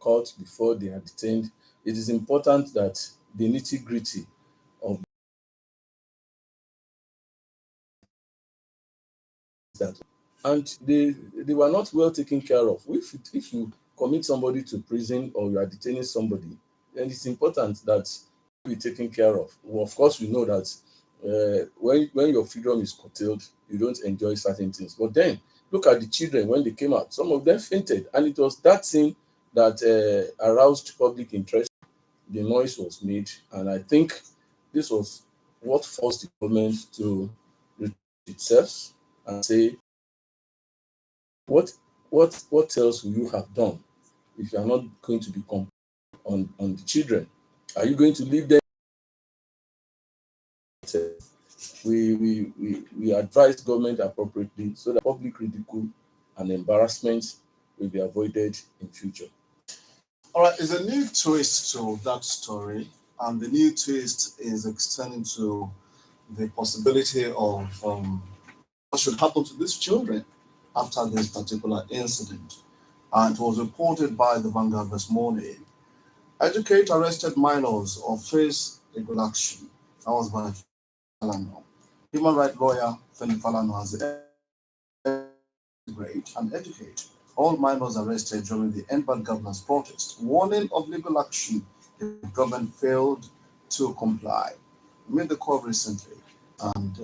court before they are detained. It is important that the nitty-gritty of that, and they were not well taken care of. If you commit somebody to prison or you are detaining somebody, then it's important that you be taken care of. Well, of course, we know that when your freedom is curtailed, you don't enjoy certain things. But then look at the children when they came out. Some of them fainted, and it was that thing that aroused public interest. The noise was made, and I think this was what forced the government to retract itself and say, what else will you have done if you are not going to be on the children? Are you going to leave them? We advise government appropriately so that public ridicule and embarrassment will be avoided in future. All right, there's a new twist to that story, and the new twist is extending to the possibility of what should happen to these children after this particular incident. And it was reported by the Vanguard this morning. Educate arrested minors or face legal action. That was by Falano. Human rights lawyer Femi Falano has integrate and educate all minors arrested during the End Bad Governance protest, warning of legal action if the government failed to comply. We made the call recently, and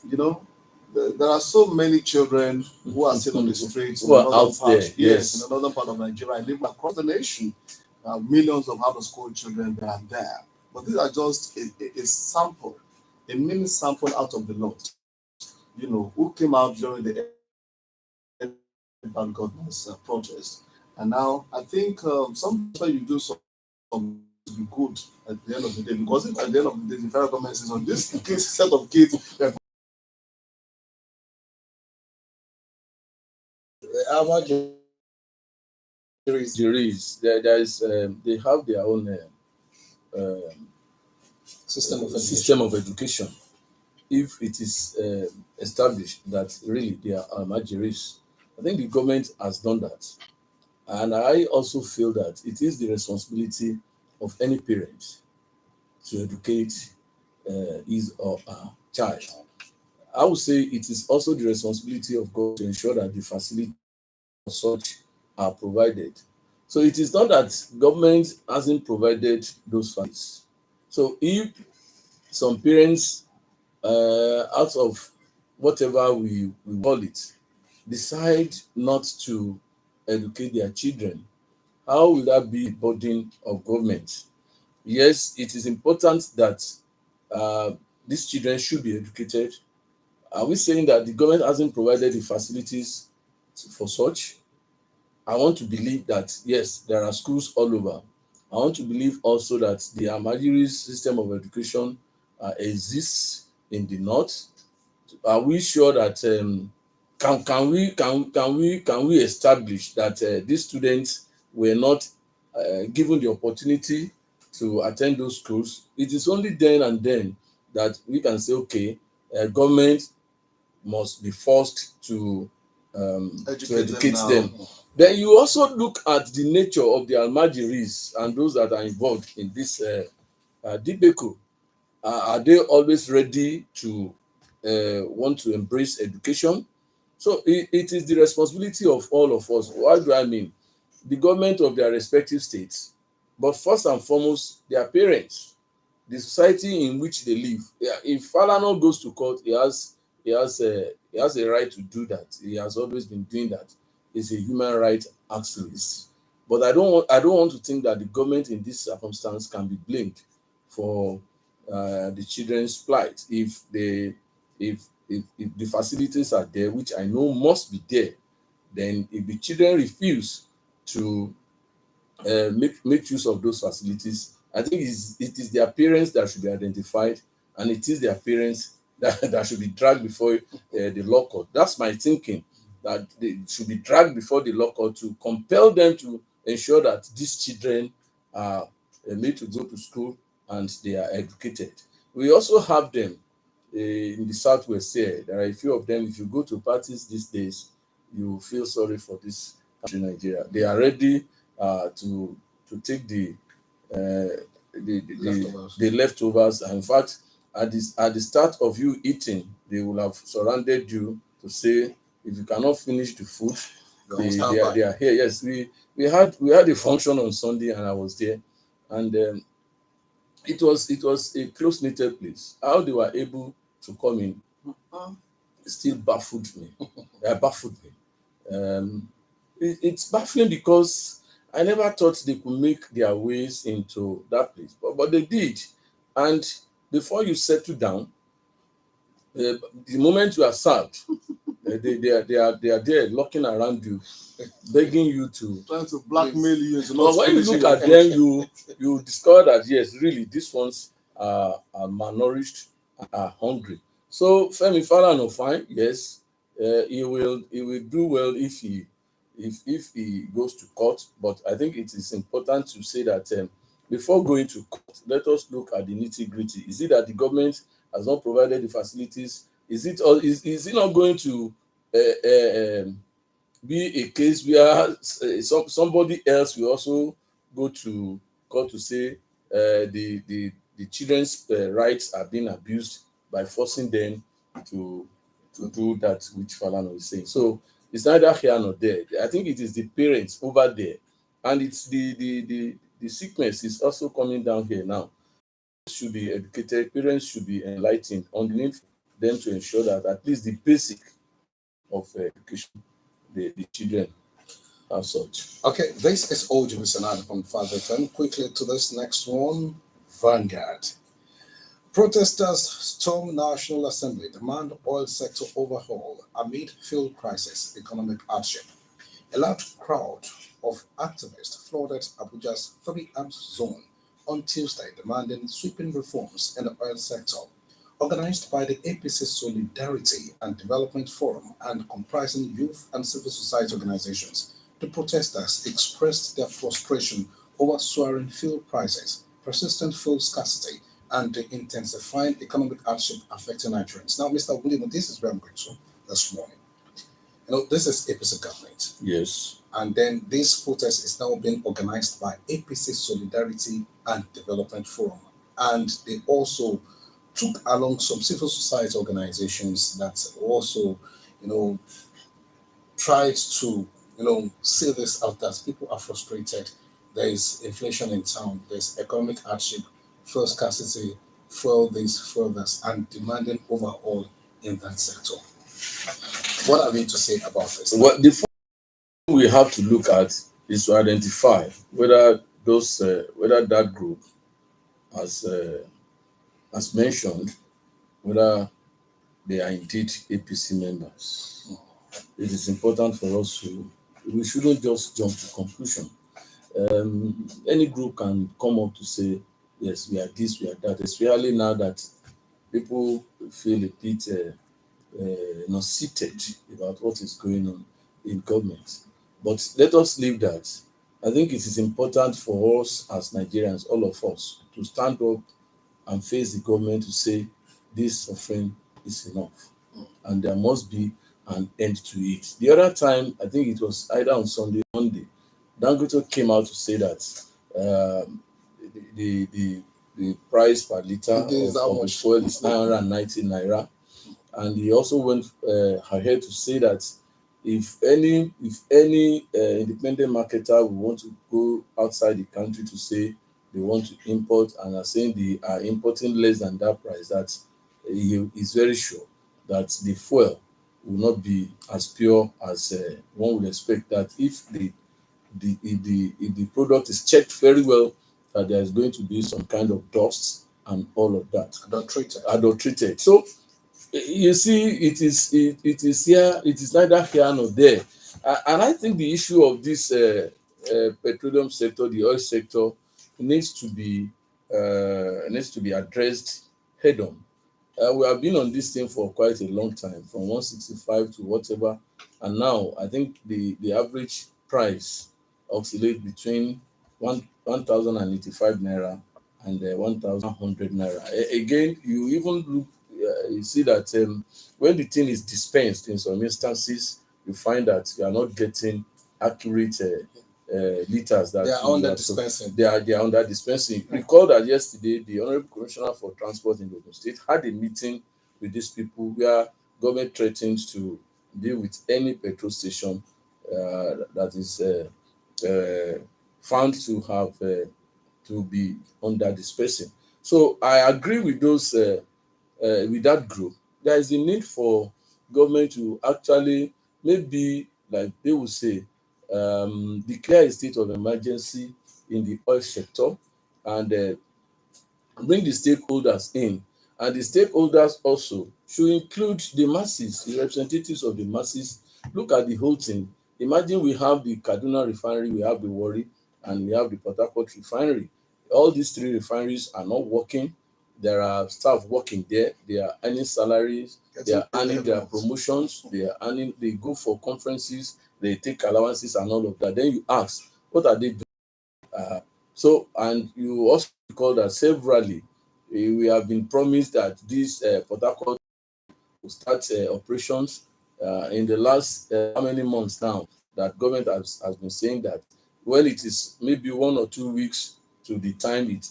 you know, there are so many children who are still on the streets in Who the are northern out part, there, yes, in yes. the northern part of Nigeria, and even across the nation. Millions of out-of-school children that are there. But these are just a sample, a mini sample out of the lot. You know, who came out during the bad governance protest. And now I think sometimes you do some to be good at the end of the day, because if at the end of the day the federal government says on this set of kids that how much Juries, there is they have their own system of education. If it is established that really they are juries, I think the government has done that. And I also feel that it is the responsibility of any parent to educate his or her child. I would say it is also the responsibility of God to ensure that the facilities for such are provided. So it is not that government hasn't provided those facilities. So if some parents, out of whatever we call it, decide not to educate their children, how will that be a burden of government? Yes, it is important that uh, these children should be educated. Are we saying that the government hasn't provided the facilities for such? I want to believe that yes, there are schools all over. I want to believe also that the Almajiri system of education exists in the north. Are we sure that can we establish that these students were not given the opportunity to attend those schools? It is only then and then that we can say, okay, government must be forced to educate them. Then you also look at the nature of the Almajiris and those that are involved in this Dibeko. Are they always ready to want to embrace education? So it is the responsibility of all of us. What do I mean? The government of their respective states, but first and foremost, their parents, the society in which they live. Yeah, if Falana goes to court, he has a right to do that. He has always been doing that. He's a human rights activist. But I don't want to think that the government in this circumstance can be blamed for the children's plight. If the facilities are there, which I know must be there, then if the children refuse to make use of those facilities, I think it is their parents that should be identified, and it is their parents that should be dragged before the law court. That's my thinking, that they should be dragged before the law court to compel them to ensure that these children are made to go to school and they are educated. We also have them in the southwest here. There are a few of them. If you go to parties these days, you feel sorry for this country, Nigeria. They are ready to take Leftovers. the leftovers. And in fact, at the start of you eating, they will have surrounded you to say, if you cannot finish the food, They're on they standby. are here. Yes, we had a function on Sunday, and I was there, and it was a close knitted place. How they were able to come in still baffled me. Baffled me. It's baffling because I never thought they could make their ways into that place, but they did. And before you settle down, the moment you are served, they are there looking around you, begging you to. Trying to blackmail you into But not when you finishing look your at food. them, you discover that yes, really, these ones are malnourished, are hungry. So Femi Falana, fine, yes, he will do well if he goes to court. But I think it is important to say that before going to court, let us look at the nitty gritty. Is it that the government has not provided the facilities? Is it, or is it not going to be a case where somebody else will also go to court to say the children's rights are being abused by forcing them to do that which Falana is saying. So it's neither here nor there. I think it is the parents over there, and it's the sickness is also coming down here now. Should be educated, parents should be enlightened on the need for them to ensure that at least the basic of education the children as such. Okay, this is OGB Sanada from Father FM. Quickly to this next one. Vanguard. Protesters storm National Assembly, demand oil sector overhaul amid fuel crisis, economic hardship. A large crowd of activists flooded Abuja's Three Arms Zone on Tuesday, demanding sweeping reforms in the oil sector. Organized by the APC Solidarity and Development Forum and comprising youth and civil society organizations, the protesters expressed their frustration over soaring fuel prices, persistent fuel scarcity, and the intensifying economic hardship affecting Nigerians. Now, Mr. William, this is where I'm going to this morning. This is APC government. Yes. And then this protest is now being organized by APC Solidarity and Development Forum. And they also took along some civil society organizations that also, tried to, see this out as people are frustrated. There is inflation in town, there's economic hardship, fuel scarcity, fuel this, fuel this, and demanding overhaul in that sector. What are we to say about this? Well, the first thing we have to look at is to identify whether whether that group, as mentioned, whether they are indeed APC members. It is important for us we shouldn't just jump to conclusion. Any group can come up to say, yes, we are this, we are that, especially now that people feel a bit nauseated about what is going on in government. But let us leave that. I think it is important for us as Nigerians, all of us, to stand up and face the government to say this suffering is enough and there must be an end to it. The other time, I think it was either on Sunday or Monday, Dangote came out to say that the price per liter of the fuel is 990 naira, and he also went ahead to say that if any independent marketer will want to go outside the country to say they want to import and are saying they are importing less than that price, that he is very sure that the fuel will not be as pure as one would expect. That if the product is checked very well, that there is going to be some kind of dust and all of that adulterated. So you see, it is here. It is neither here nor there, and I think the issue of this petroleum sector, the oil sector, needs to be addressed head on. We have been on this thing for quite a long time, from 165 to whatever, and now I think the average price oscillates between 1,085 naira and 1,100 naira. Again, you even look, you see that when the thing is dispensed, in some instances, you find that you are not getting accurate liters that They are you under have. So dispensing. they are under dispensing. Recall that yesterday the Honorable Commissioner for Transport in Ogun State had a meeting with these people where government threatened to deal with any petrol station that is found to have to be under dispensing. So I agree with those with that group. There is a need for government to actually, maybe like they would say, declare a state of emergency in the oil sector and bring the stakeholders in. And the stakeholders also should include the masses, the representatives of the masses. Look at the whole thing. Imagine we have the Kaduna refinery, we have the Warri, and we have the Port Harcourt refinery. All these three refineries are not working. There are staff working there. They are earning salaries. They are earning their promotions. They are earning. They go for conferences. They take allowances and all of that. Then you ask, what are they doing? So, and you also recall that severally we have been promised that this Port Harcourt will start operations in the last how many months now that government has been saying that when it is maybe 1 or 2 weeks to the time it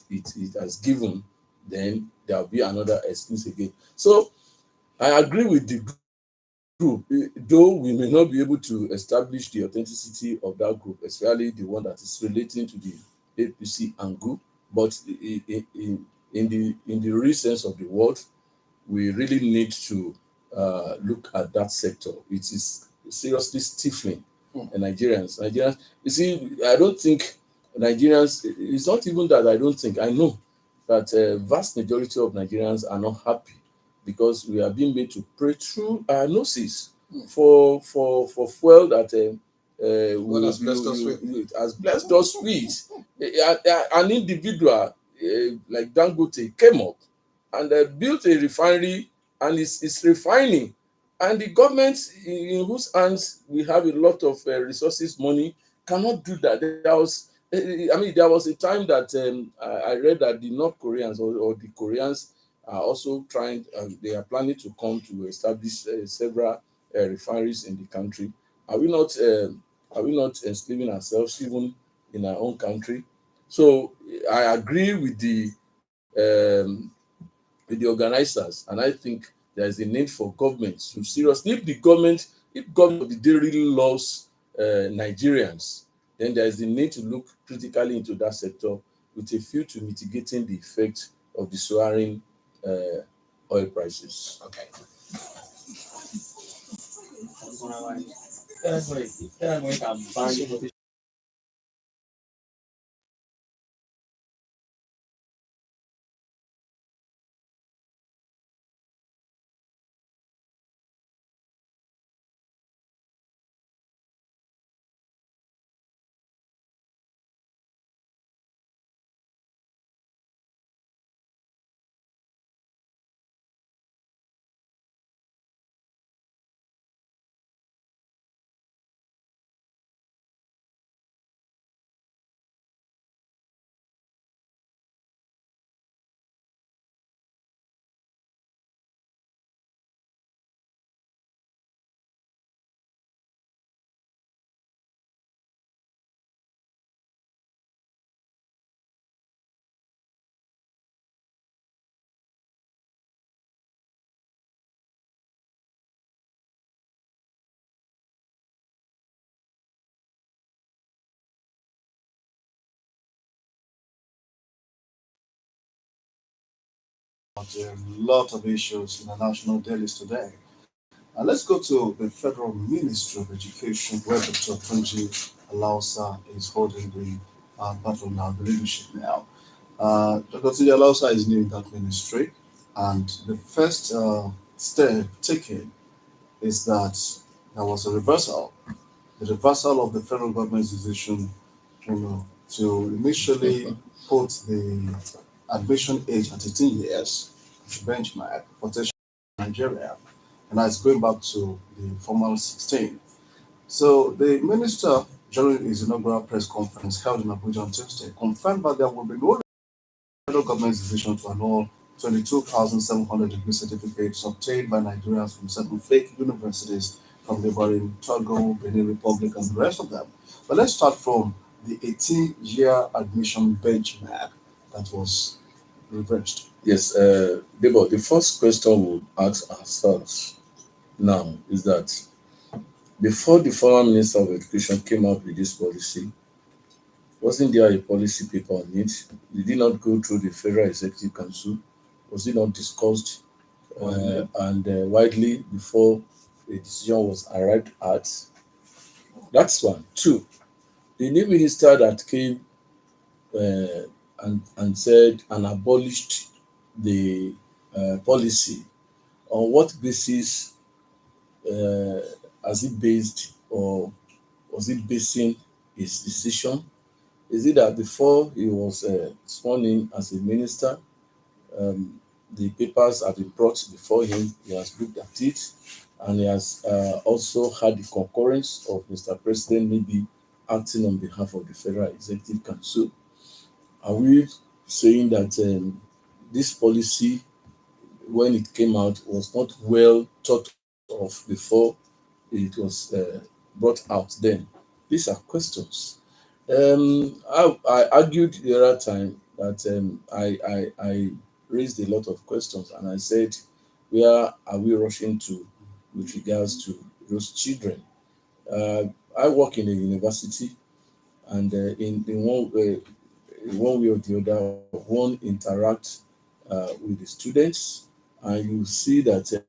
has given, then there will be another excuse again. So I agree with the group, though we may not be able to establish the authenticity of that group, especially the one that is relating to the APC and group, but in the real sense of the word, we really need to look at that sector. It is seriously stifling Nigerians. You see, I don't think Nigerians. It's not even that I don't think. I know that vast majority of Nigerians are not happy because we are being made to pray through our noses for fuel that has blessed us with. An individual like Dangote came up and built a refinery and is refining. And the government, in whose hands we have a lot of resources, money, cannot do that. There was a time that I read that the North Koreans or the Koreans are also trying, they are planning to come to establish several refineries in the country. Are we not enslaving ourselves even in our own country? So I agree um, with the organizers, and I think there is a need for government to seriously, if government of the day really loves Nigerians, then there is a need to look critically into that sector with a view to mitigating the effect of the soaring oil prices. Okay. A lot of issues in the national dailies today. Let's go to the Federal Ministry of Education, where Dr. Tunji Alausa is holding the baton now, the leadership now. Dr. Tunji Alausa is new in that ministry, and the first step taken is that there was a reversal, the reversal of the federal government's decision, to initially put the admission age at 18 years as a benchmark for tertiary Nigeria, and now it's going back to the formal 16. So the minister, during his inaugural press conference held in Abuja on Tuesday, confirmed that there will be no federal government's decision to annul 22,700 degree certificates obtained by Nigerians from certain fake universities from neighboring Togo, Benin Republic, and the rest of them. But let's start from the 18-year admission benchmark that was reversed? Yes, Debo, the first question we'll ask ourselves now is that before the former Minister of Education came out with this policy, wasn't there a policy paper on it? Did it not go through the Federal Executive Council? Was it not discussed and widely before a decision was arrived at? That's one. Two, the new minister that came and said and abolished the policy, on what basis has it based, or was it basing his decision? Is it that before he was sworn in as a minister, the papers have been brought before him, he has looked at it, and he has also had the concurrence of Mr. President, maybe acting on behalf of the Federal Executive Council? Are we saying that this policy, when it came out, was not well thought of before it was brought out then? These are questions. I argued the other time that I raised a lot of questions, and I said, where are we rushing to with regards to those children? I work in a university, and in one way or the other, one interact with the students, and you see that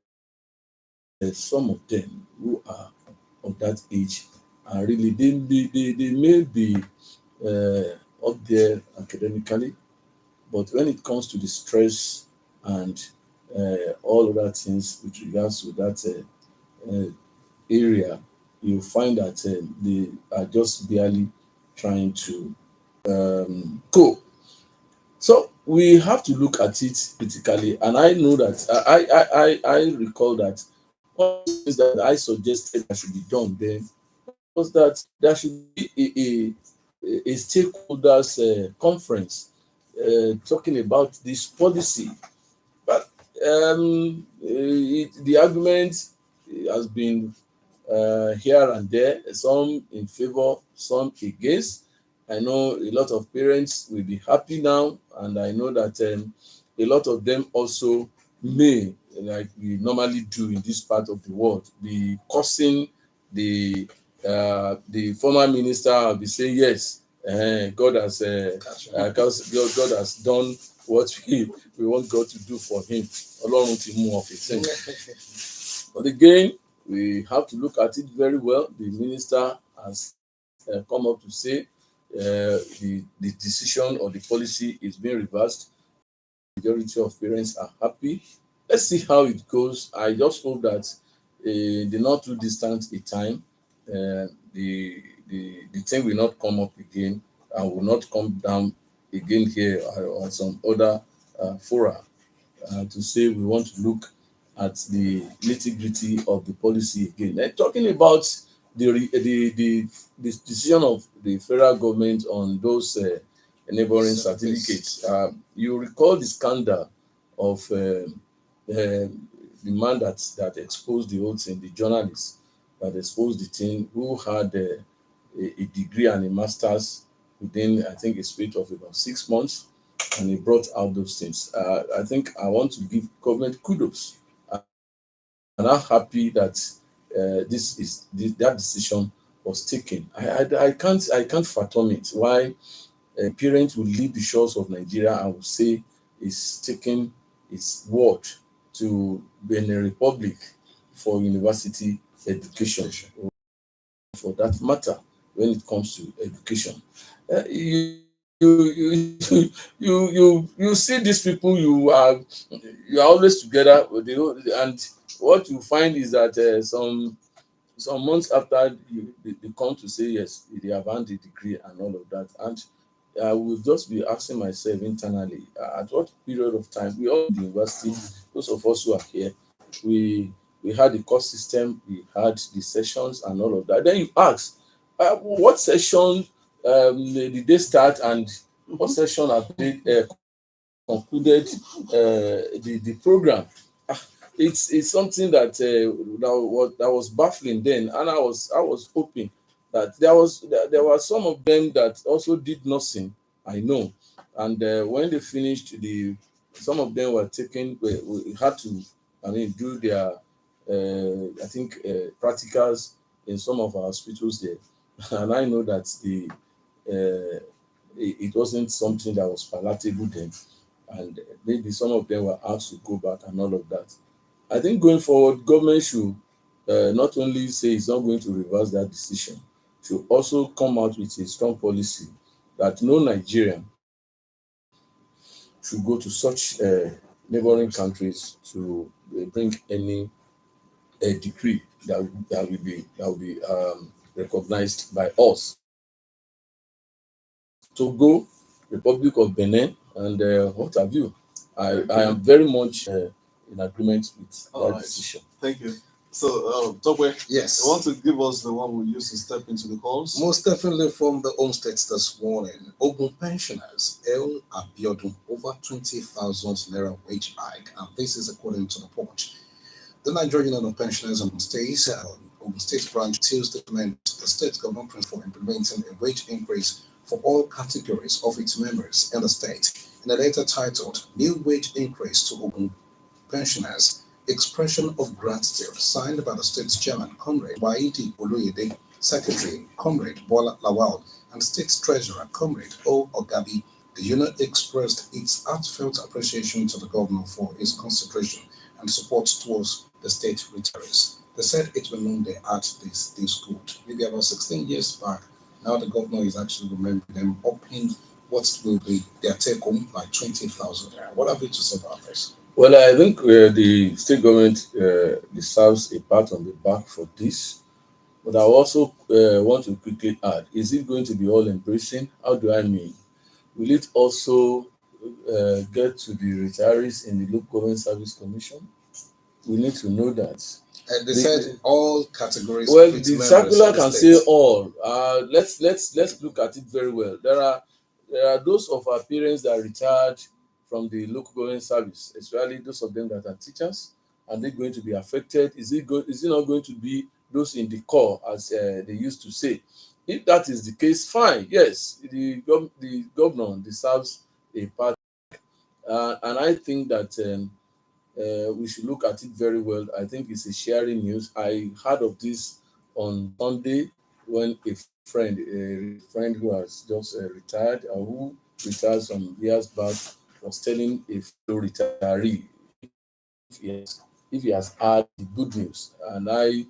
some of them who are of that age are really they may be up there academically, but when it comes to the stress and all other things with regards to that area, you find that they are just barely trying to cope. So we have to look at it critically, and I know that I recall that one of the things that I suggested that should be done then was that there should be a stakeholders conference talking about this policy. But the argument has been here and there, some in favor, some against. I know a lot of parents will be happy now, and I know that a lot of them also may, like we normally do in this part of the world, be cursing the former minister. Will be saying yes, God has God has done what we want God to do for him. Ọlọ́run ti mú ọ fi sẹ́yìn. But again, we have to look at it very well. The minister has come up to say the decision or the policy is being reversed. The majority of parents are happy. Let's see how it goes. I just hope that the not too distant a time, the thing will not come up again and will not come down again here or some other fora to say we want to look at the nitty-gritty of the policy again. And talking about the decision of the federal government on those neighboring certificates, you recall the scandal of the man that exposed the whole thing, the journalist that exposed the thing, who had a degree and a master's within, I think, a space of about 6 months, and he brought out those things. I think I want to give government kudos, and I'm happy that that decision was taken. I can't fathom it. Why a parent will leave the shores of Nigeria and will say he's taking his word to Benin Republic for university education, for that matter, when it comes to education. You see these people, you are always together with and what you find is that some months after they come to say yes, they have earned the degree and all of that, and I will just be asking myself internally, at what period of time we all in the university, those of us who are here, we had the course system, we had the sessions and all of that. Then you ask, what session did they start, and what session have they concluded the program? It's something that that was baffling then, and I was hoping that there were some of them that also did nothing. I know, and when they finished some of them were taken. We had to, do their I think practicals in some of our hospitals there, and I know that it wasn't something that was palatable then, and maybe some of them were asked to go back and all of that. I think going forward, government should not only say it's not going to reverse that decision, should also come out with a strong policy that no Nigerian should go to such neighboring countries to bring any decree that will be recognized by us. Togo, Republic of Benin, and what have you. I am very much in agreement with All that right. decision. Thank you. So, Tokwe, Yes. you want to give us the one we used to step into the calls? Most definitely from the home states this morning. Ogun pensioners, El Abiodun, over 20,000 naira wage hike. And this is according to the Punch. The Nigerian Union of Pensioners and States, Ogun State branch, Tuesday meant the state government principle implementing a wage increase for all categories of its members in the state. In a letter titled New Wage Increase to Ogun Pensioners, Expression of Gratitude, signed by the state's chairman, Comrade Waidi Oluyede, Secretary, Comrade Bola Lawal, and State Treasurer, Comrade O. Ogabi, the union expressed its heartfelt appreciation to the governor for his consideration and support towards the state retirees. They said it will known they had this good. Maybe about 16 years back, now the governor is actually remembering them, upping what will be their take home by 20,000. What have you to say about this? Well, I think the state government deserves a pat on the back for this. But I also want to quickly add, is it going to be all embracing? How do I mean? Will it also get to the retirees in the Local Government Service Commission? We need to know that. And they said all categories. Well, of its the members circular of the can state. say all. Let's look at it very well. There are those of our parents that retired from the local government service, especially those of them that are teachers. Are they going to be affected? Is it not going to be those in the core, as they used to say? If that is the case, fine. Yes, the governor deserves a part, and I think that we should look at it very well. I think it's a sharing news. I heard of this on Sunday when a friend who has just retired or who retired some years back was telling a fellow retiree if he has heard the good news. And I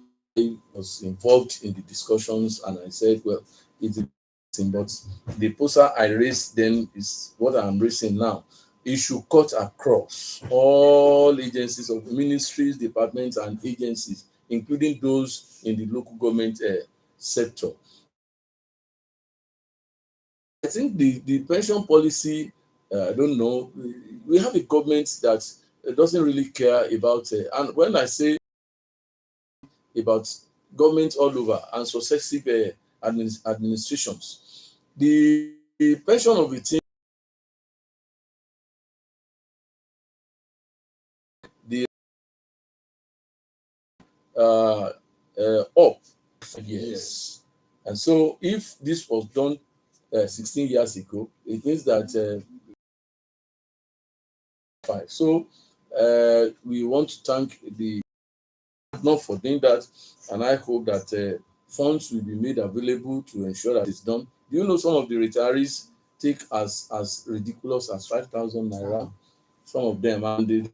was involved in the discussions and I said, well, it's a thing, but the poster I raised then is what I'm raising now. It should cut across all agencies of ministries, departments, and agencies, including those in the local government sector. I think the pension policy, I don't know, we have a government that doesn't really care about, and when I say about government all over and successive administrations, the pension of the team, the up years. And so if this was done 16 years ago, it means that five. So we want to thank the not for doing that, and I hope that funds will be made available to ensure that it's done. Do you know some of the retirees take as ridiculous as 5,000 naira? Some of them, and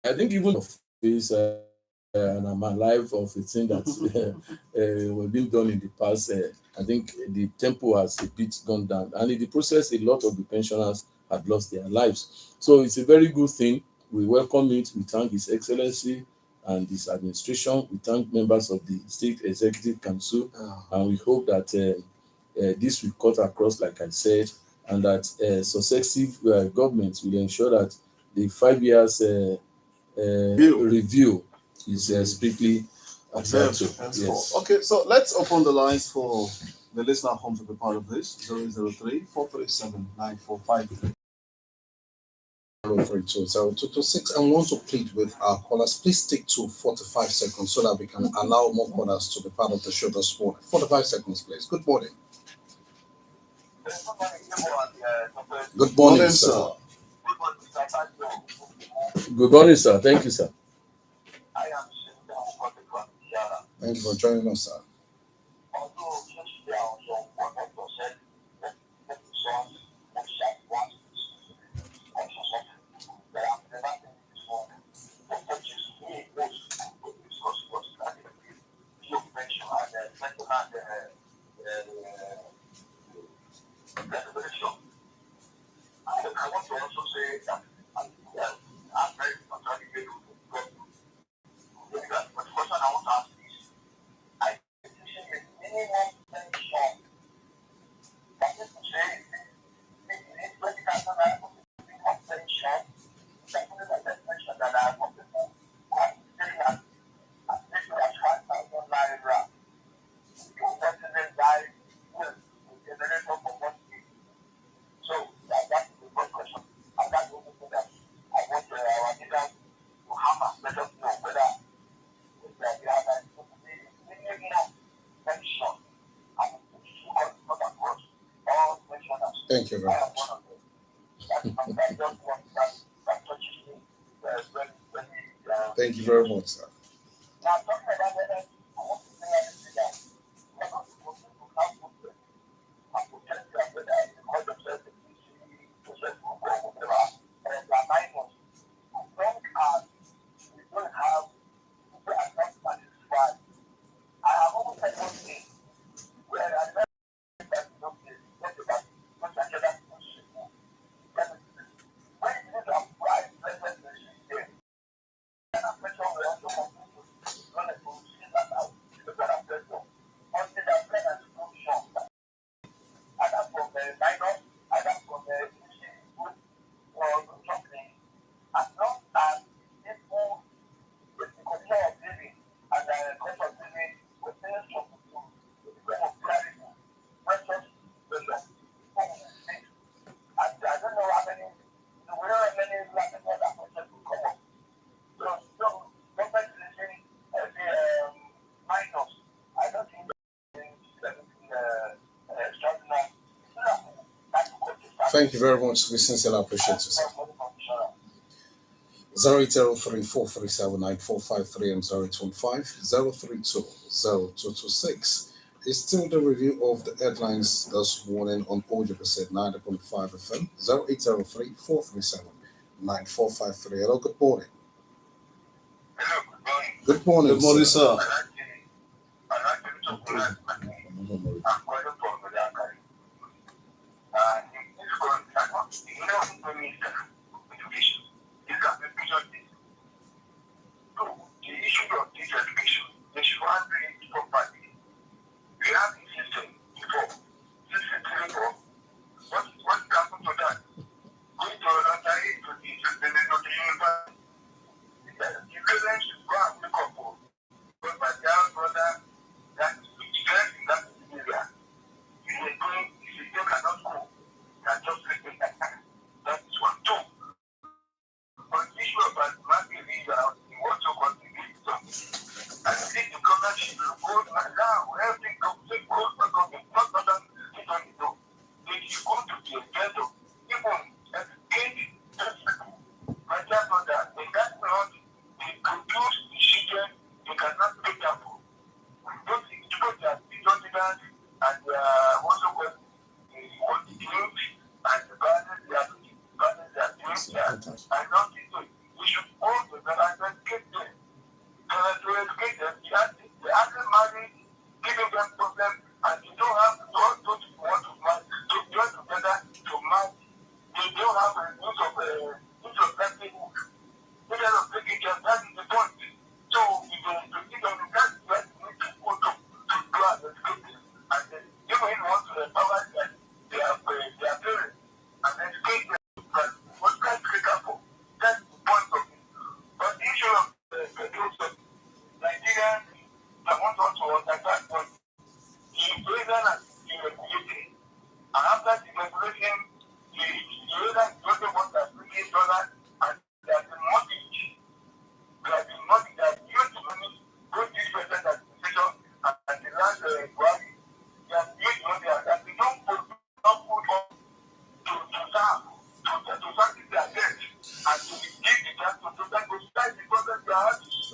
I think even of this, and I'm alive of a thing that was being done in the past. I think the tempo has a bit gone down, and in the process, a lot of the pensioners had lost their lives. So it's a very good thing. We welcome it. We thank His Excellency and his administration. We thank members of the State Executive Council, and we hope that this will cut across, like I said, and that successive governments will ensure that the 5 years review is strictly observed. Yes. Okay, so let's open the lines for the listener home to be part of this. 003 437 9453. 0320226 and want to plead with our callers, please stick to 45 seconds so that we can allow more callers to be part of the show this morning. 45 seconds, please. Good morning. Good morning, sir. Good morning, sir. Thank you, sir. Thank you for joining us, sir. Thank you very much. Thank you very much, sir. Thank you very much. We sincerely appreciate you, sir. 08034379453 and 025 is still the review of the headlines this morning on OJBC 90.5 FM. 08034379453. Hello, good morning. Good morning. Good morning, sir.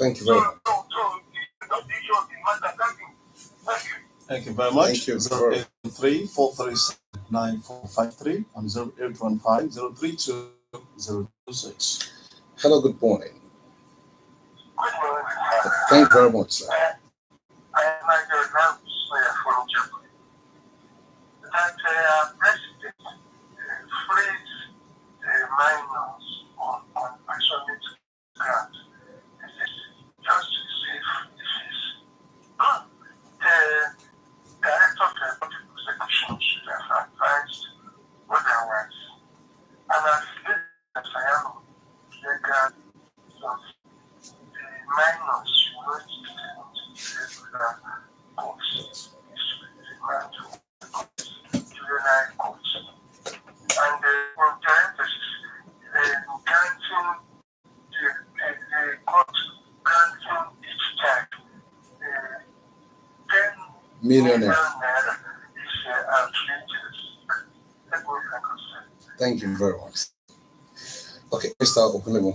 Thank you very much. Thank you very much. Thank you. 083-437-9453 and 0815-032-026. Hello, good morning. Thank you very much, sir. That president freed the minors on passionate ground. This is just to save the face. The director of the public prosecution should have advised otherwise. And as Sayano, the guard of the minors should not be sent to the regular courts. It should be required to juvenile courts. And in parenthesis, granting the court granting each child 10 Million. naira is outrageous. Thank you very much. Okay, Mr. Okunemo,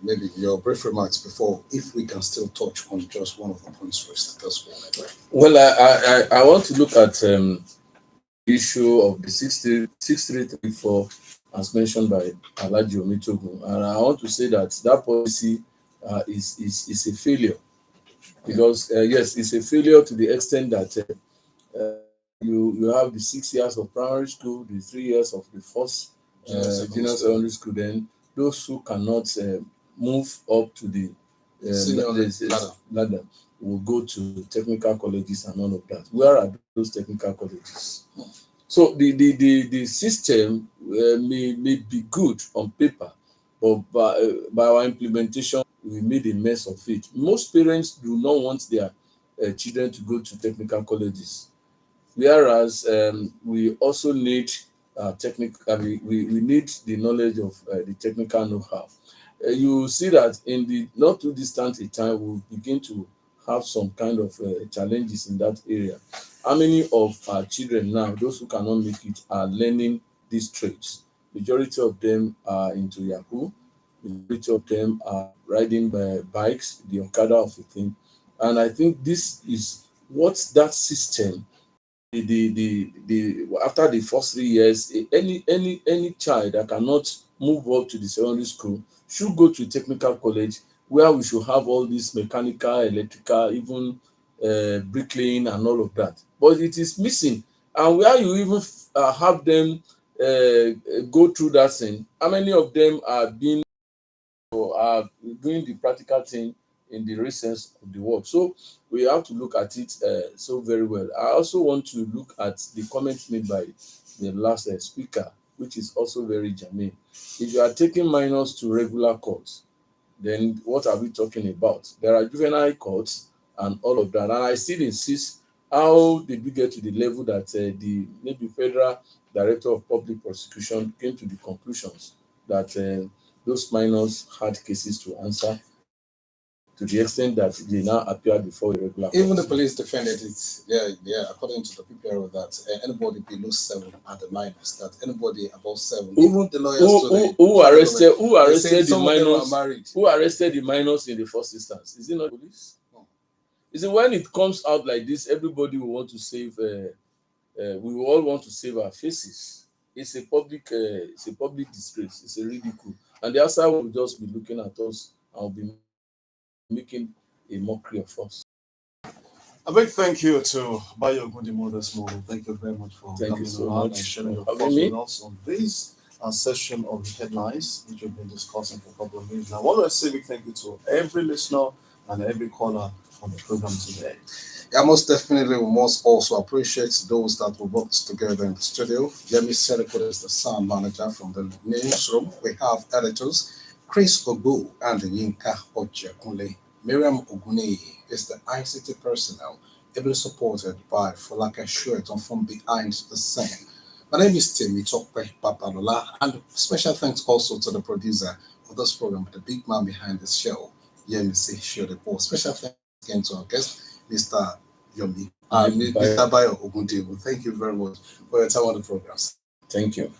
maybe your brief remarks before, if we can still touch on just one of the points raised this morning. Well, I want to look at issue of the 6334 as mentioned by Alhaji Omitogun, and I want to say that policy is a failure because yes, it's a failure to the extent that you have the 6 years of primary school, the 3 years of the first junior secondary school, then those who cannot move up to the ladder will go to technical colleges and all of that. Where are those technical colleges? So the system may be good on paper, but by our implementation, we made a mess of it. Most parents do not want their children to go to technical colleges, whereas we also need we need the knowledge of the technical know-how. You see that in the not too distant a time, we'll begin to have some kind of challenges in that area. How many of our children now, those who cannot make it, are learning these trades? Majority of them are into Yahoo. Majority of them are riding bikes, the Okada of the thing. And I think this is what that system, after the first 3 years, any child that cannot move up to the secondary school should go to technical college, where we should have all this mechanical, electrical, even bricklaying and all of that. But it is missing. And where you even have them go through that thing, how many of them are doing the practical thing in the recess of the work? So we have to look at it so very well. I also want to look at the comments made by the last speaker, which is also very germane. If you are taking minors to regular courts, then what are we talking about? There are juvenile courts and all of that. And I still insist, how did we get to the level that the maybe federal director of public prosecution came to the conclusions that those minors had cases to answer, to the extent that they now appear before a regular court? Even the police defended it. Yeah, according to the PPRO, that anybody below 7 are the minors, that anybody above 7, even the lawyers who arrested the minors, who arrested the minors in the first instance? Is it not police? No. You see, when it comes out like this, everybody will want to save. We will all want to save our faces. It's a public disgrace. It's a ridicule, and the outside will just be looking at us and will be making a mockery of us. A big thank you to Bayo Gundimo this morning. Thank you very much for Thank you coming so around much and sharing your for thoughts having with us on this session of the headlines, which we've been discussing for a couple of minutes. Now, I want to say a big thank you to every listener and every caller on the program today. Yeah, most definitely. We must also appreciate those that will work together in the studio. Yemi Seriko is the sound manager from the newsroom. We have editors Chris Ogu and Yinka Ojekunle. Miriam Oguni is the ICT personnel, ably supported by Folake Shueton from behind the scene. My name is Timmy Tokpe Papalola, and special thanks also to the producer of this program, the big man behind this show, Yemi Shiodepo. Special thanks again to our guest, Mr. Yomi, Mr. Bayo Ogundibu. Thank you very much for your time on the programs. Thank you.